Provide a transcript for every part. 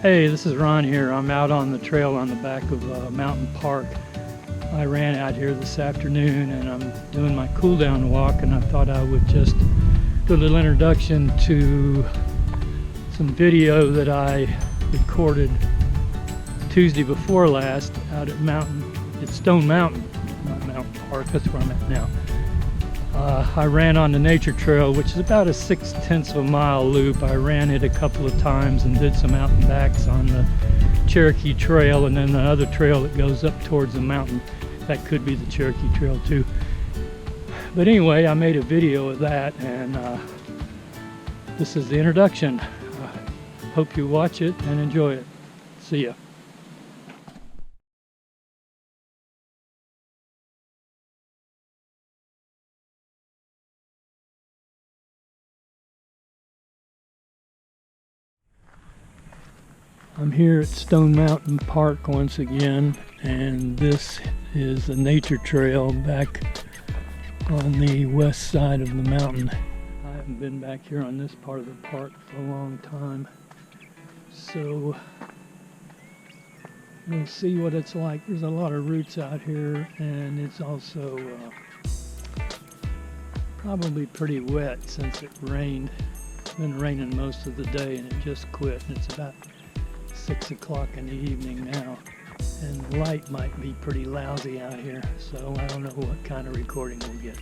Hey, this is Ron here. I'm out on the trail on the back of Mountain Park. I ran out here this afternoon and I'm doing my cool down walk, and I thought I would just do a little introduction to some video that I recorded Tuesday before last out at Stone Mountain, not Mountain Park, that's where I'm at now. I ran on the nature trail, which is about a 6/10 of a mile loop. I ran it a couple of times and did some out and backs on the Cherokee Trail, and then the other trail that goes up towards the mountain. That could be the Cherokee Trail too. But anyway, I made a video of that, and this is the introduction. Hope you watch it and enjoy it. See ya. I'm here at Stone Mountain Park once again, and this is a nature trail back on the west side of the mountain. I haven't been back here on this part of the park for a long time, so we'll see what it's like. There's a lot of roots out here, and it's also probably pretty wet since it rained. It's been raining most of the day and it just quit, and it's about 6 o'clock in the evening now, and the light might be pretty lousy out here, so I don't know what kind of recording we'll get.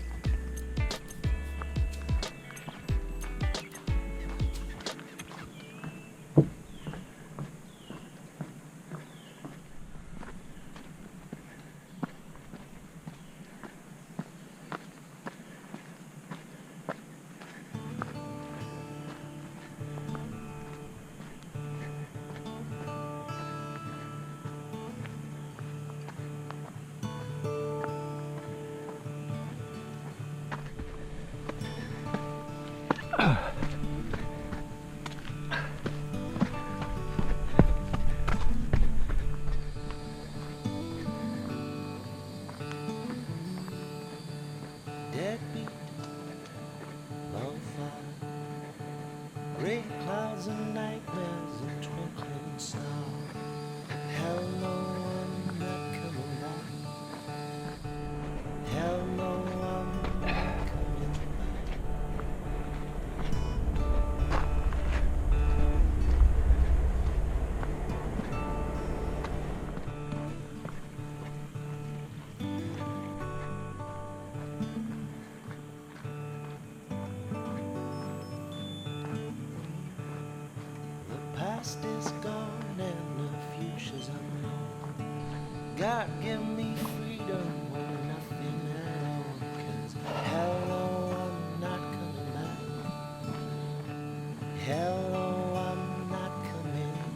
Deadbeat, low fire, gray clouds and nightmares and twinkling star. Hell no, I'm not coming back. Hell no, I'm not coming back. The past is gone and the future's unknown. God give me freedom or nothing at all. 'Cause hell no, I'm not coming back. Hell no, I'm not coming back.